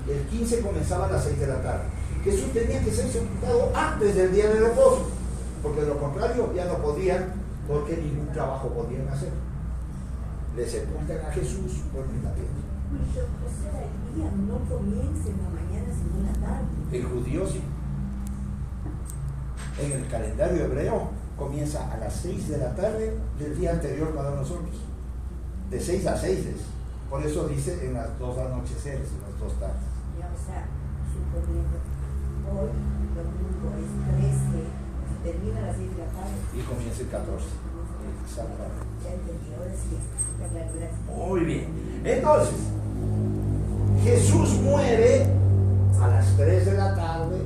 el 15 comenzaba a las 6 de la tarde. Jesús tenía que ser sepultado antes del día de reposo, porque de lo contrario ya no podían, porque ningún trabajo podían hacer. Le sepultan a Jesús por la tierra. O sea, el día no comienza en la mañana, sino en la tarde. El judío sí. En el calendario hebreo comienza a las 6 de la tarde del día anterior para nosotros. De 6 a 6 es. Por eso dice en las dos anocheceres, en las dos tardes. Ya, o sea, suponiendo, hoy, domingo es 13, termina a las 6 de la tarde. Y comienza el 14. Exactamente. Ya entendí, ahora sí, está claro, gracias. Muy bien. Entonces, Jesús muere a las 3 de la tarde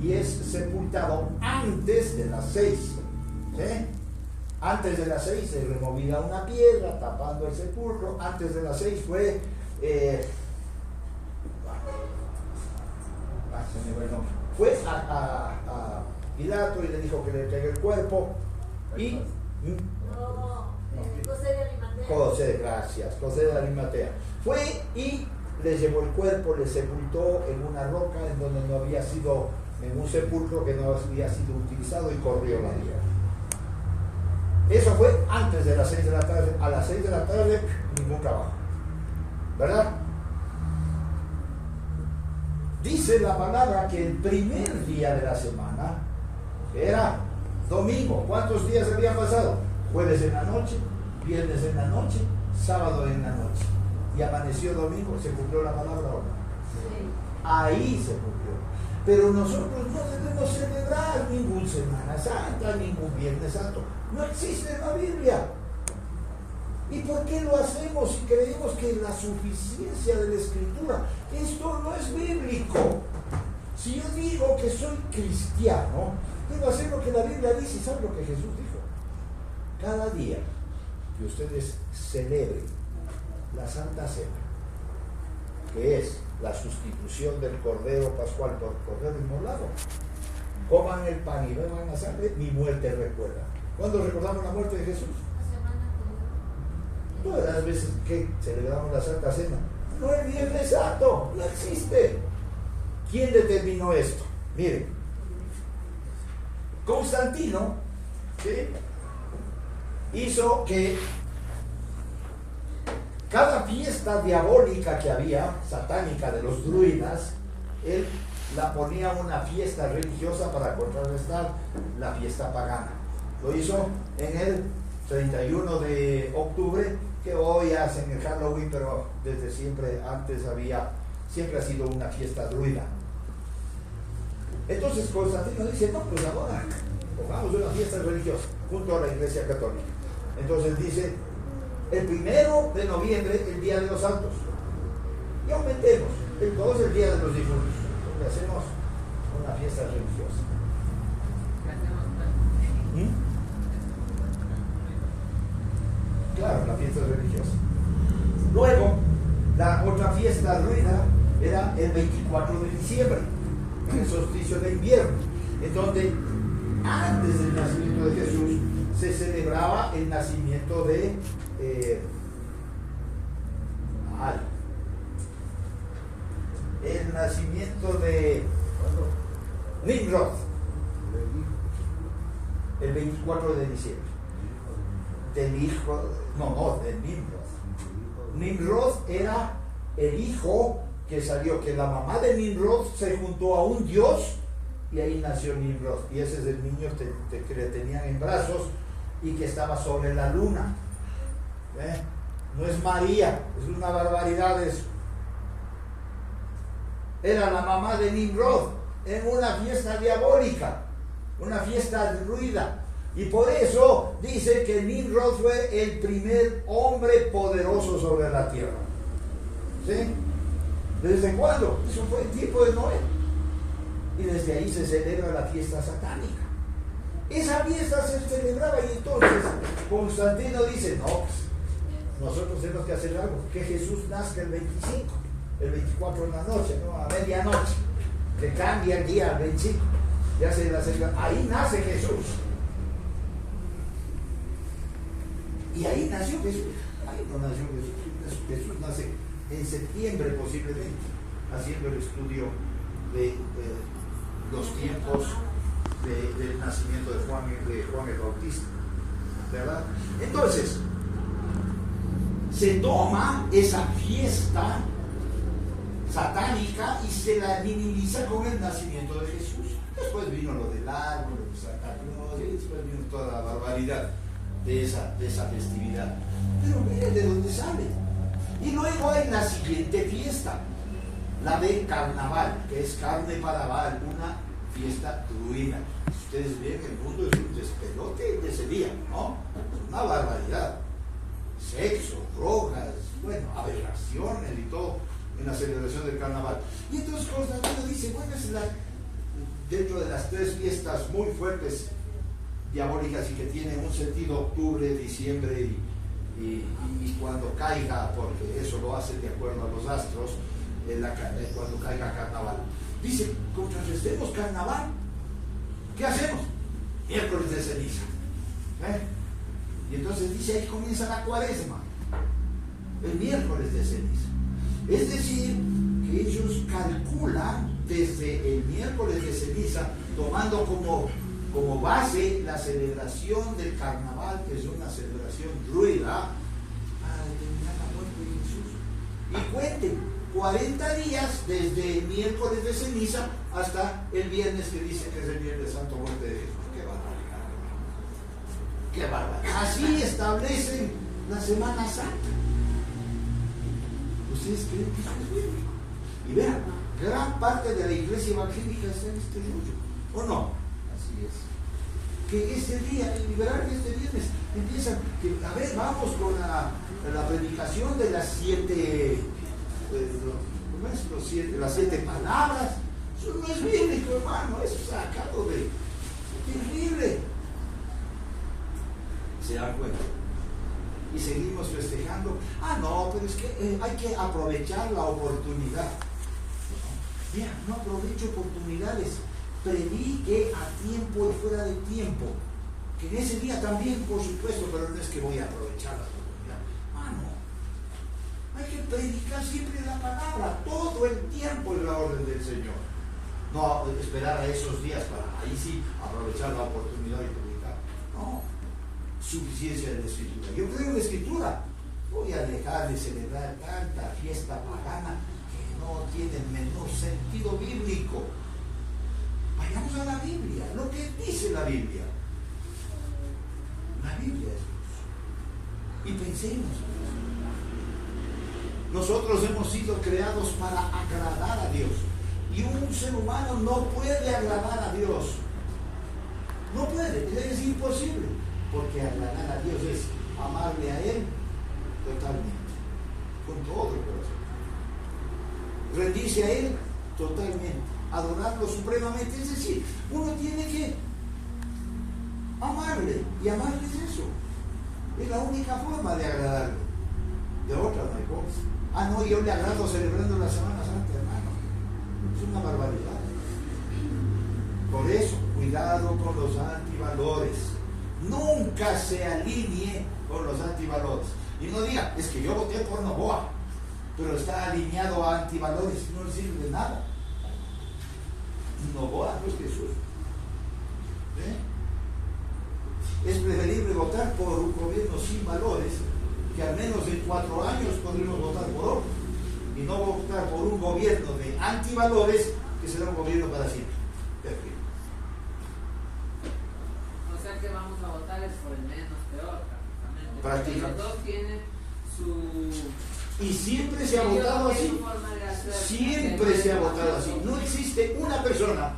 y es sepultado antes de las 6. ¿Sí? Antes de las 6 se removía una piedra tapando el sepulcro. Antes de las 6 fue fue a Pilato y le dijo que le entregue el cuerpo y José de Arimatea. José de Arimatea fue y le llevó el cuerpo, le sepultó en una roca en donde no había sido, en un sepulcro que no había sido utilizado, y corrió la vida. Eso fue antes de las 6 de la tarde. A las 6 de la tarde ningún trabajo, ¿verdad? Dice la palabra que el primer día de la semana era domingo. ¿Cuántos días habían pasado? Jueves en la noche, viernes en la noche, sábado en la noche. Y amaneció domingo, se cumplió la palabra o no. Sí. Ahí se cumplió. Pero nosotros no debemos celebrar ningún Semana Santa, ningún Viernes Santo. No existe en la Biblia. ¿Y por qué lo hacemos si creemos que la suficiencia de la Escritura, esto no es bíblico? Si yo digo que soy cristiano, debo hacer lo que la Biblia dice. ¿Sabe lo que Jesús dijo? Cada día que ustedes celebren la Santa Cena, que es la sustitución del Cordero Pascual por Cordero Inmolado, coman el pan y beban la sangre, mi muerte recuerda. ¿Cuándo recordamos la muerte de Jesús? Todas las veces que celebramos la Santa Cena. No es Viernes Santo, no existe. ¿Quién determinó esto? Miren, Constantino, ¿sí?, hizo que cada fiesta diabólica que había, satánica de los druidas, él la ponía una fiesta religiosa para contrarrestar la fiesta pagana. Lo hizo en el 31 de octubre, que hoy hacen el Halloween, pero desde siempre, siempre ha sido una fiesta druida. Entonces Constantino dice, no, pues ahora pongamos una fiesta religiosa junto a la Iglesia Católica. Entonces dice, el 1 de noviembre, el Día de los Santos, y aumentemos, el 2 el Día de los Difuntos, donde hacemos una fiesta religiosa. Claro, la fiesta religiosa. Luego, la otra fiesta druida era el 24 de diciembre, el solsticio de invierno, en donde antes del nacimiento de Jesús se celebraba el nacimiento de Nimrod, el 24 de diciembre. De Nimrod. Nimrod era el hijo que salió, que la mamá de Nimrod se juntó a un dios y ahí nació Nimrod. Y ese es el niño que le tenían en brazos y que estaba sobre la luna. No es María, es una barbaridad eso. Era la mamá de Nimrod en una fiesta diabólica, una fiesta druida. Y por eso dice que Nimrod fue el primer hombre poderoso sobre la tierra. ¿Sí? ¿Desde cuándo? Eso fue el tiempo de Noé. Y desde ahí se celebra la fiesta satánica. Esa fiesta se celebraba y entonces Constantino dice, no, pues, nosotros tenemos que hacer algo, que Jesús nazca el 25, el 24 en la noche, ¿no? A medianoche, que cambia el día al 25. Ya se la celebra. Ahí nace Jesús. Y ahí nació Jesús. Ahí no nació Jesús. Jesús nace en septiembre posiblemente, haciendo el estudio de los tiempos del nacimiento de Juan el Bautista, ¿verdad? Entonces, se toma esa fiesta satánica y se la minimiza con el nacimiento de Jesús. Después vino lo del árbol, lo de Santa Claus, y después vino toda la barbaridad de esa festividad. Pero miren de dónde sale. Y luego hay la siguiente fiesta, la de carnaval, que es carne para Baal, una fiesta druida. Ustedes ven, el mundo es un despelote de ese día, ¿no? Es una barbaridad. Sexo, drogas, bueno, aberraciones y todo en la celebración del carnaval. Y entonces Constantino dice, bueno, es dentro de las tres fiestas muy fuertes diabólicas y que tienen un sentido octubre, diciembre y cuando caiga, porque eso lo hace de acuerdo a los astros, cuando caiga carnaval. Dice, contrarrestemos carnaval. ¿Qué hacemos? Miércoles de ceniza. Y entonces dice, ahí comienza la cuaresma, el miércoles de ceniza. Es decir, que ellos calculan desde el miércoles de ceniza, tomando como base la celebración del carnaval, que es una celebración druida, para determinar la muerte de Jesús. Y cuenten, 40 días desde miércoles de ceniza hasta el viernes que dice que es el viernes Santo, muerte de Jesús. ¡Qué barbaridad! ¡Qué barbaridad! Así establecen la Semana Santa. ¿Ustedes creen que eso es bíblico? Y vean, gran parte de la iglesia evangélica está en este rollo, ¿o no? Así es. Que ese día, el liberal de este viernes, empiezan, que, a ver, vamos con la predicación de las 7, ¿cómo es? Las 7 palabras. Eso no es bíblico, hermano, eso es sacado de terrible. ¿Se dan cuenta? Y seguimos festejando. Ah, no, pero es que hay que aprovechar la oportunidad. Mira, no aprovecho oportunidades. Predique a tiempo y fuera de tiempo. Que en ese día también, por supuesto, pero no es que voy a aprovechar la oportunidad. Mano, hay que predicar siempre la palabra. Todo el tiempo es la orden del Señor. No esperar a esos días para ahí sí aprovechar la oportunidad y predicar. No. Suficiencia de la Escritura. Yo creo en la Escritura. Voy a dejar de celebrar tanta fiesta pagana que no tiene el menor sentido bíblico. Vayamos a la Biblia, lo que dice la Biblia. La Biblia es Dios. Y pensemos. Nosotros hemos sido creados para agradar a Dios. Y un ser humano no puede agradar a Dios. No puede, es imposible. Porque agradar a Dios es amarle a Él totalmente, con todo el corazón. Rendirse a Él totalmente, adorarlo supremamente. Es decir, uno tiene que amarle, y amarle es eso. Es la única forma de agradarle. De otra no hay cosa. Ah, no, yo le agrado celebrando la Semana Santa, hermano. Es una barbaridad. Por eso, cuidado con los antivalores. Nunca se alinee con los antivalores. Y no diga, es que yo voté por Novoa, pero está alineado a antivalores y no le sirve de nada. Novoa no es Jesús. Es preferible votar por un gobierno sin valores, que al menos en 4 años podremos votar por otro, y no votar por un gobierno de antivalores que será un gobierno para siempre. Perfecto. Que vamos a votar es por el menos peor, prácticamente. Los dos tienen su... Y siempre se ha votado así. Siempre se ha votado así. No existe una persona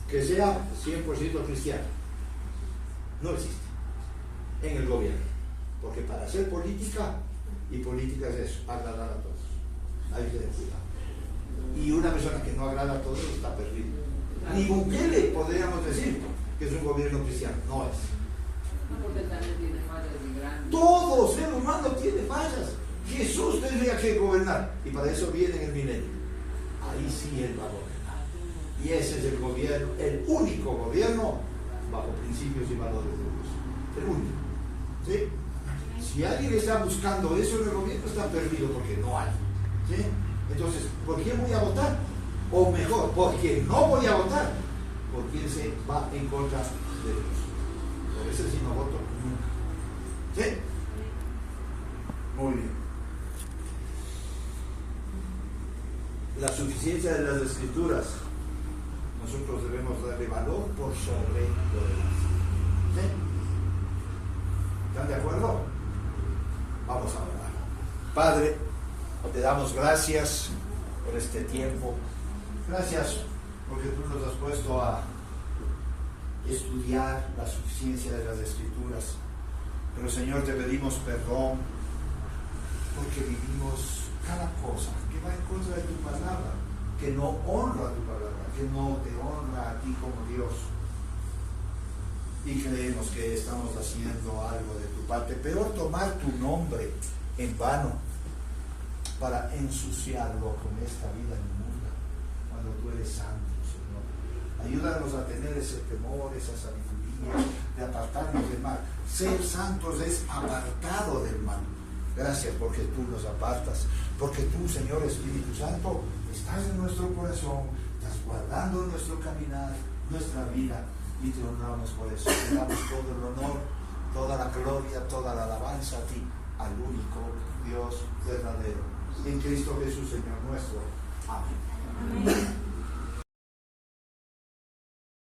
que sea 100% cristiana. No existe. En el gobierno. Porque para hacer política, y política es eso, agradar a todos. Hay que tener cuidado. Y una persona que no agrada a todos está perdida. Ni Bukele podríamos decir que es un gobierno cristiano. No es. No, porque también tiene fallas muy grandes. Todo ser humano tiene fallas. Jesús tendría que gobernar. Y para eso viene en el milenio. Ahí sí Él va a gobernar. Y ese es el gobierno, el único gobierno bajo principios y valores de Dios. El único. ¿Sí? Si alguien está buscando eso en el gobierno, está perdido porque no hay. ¿Sí? Entonces, ¿por quién voy a votar? O mejor, ¿por quién no voy a votar? ¿Por quién se va en contra de Dios? Por eso sí no voto nunca. ¿Sí? Muy bien. La suficiencia de las Escrituras, nosotros debemos darle valor por sobre lo demás. ¿Sí? ¿Están de acuerdo? Vamos a orar. Padre, te damos gracias por este tiempo. Gracias porque tú nos has puesto a estudiar la suficiencia de las Escrituras. Pero Señor, te pedimos perdón porque vivimos cada cosa que va en contra de tu palabra, que no honra tu palabra, que no te honra a ti como Dios. Y creemos que estamos haciendo algo de tu parte. Peor tomar tu nombre en vano para ensuciarlo con esta vida inmunda, cuando tú eres santo, Señor. Ayúdanos a tener ese temor, esa sabiduría de apartarnos del mal. Ser santos es apartado del mal. Gracias porque tú nos apartas, porque tú, Señor Espíritu Santo, estás en nuestro corazón, estás guardando nuestro caminar, nuestra vida, y te honramos por eso. Te damos todo el honor, toda la gloria, toda la alabanza a ti, al único Dios verdadero. En Cristo Jesús, Señor nuestro. Amén. Amén.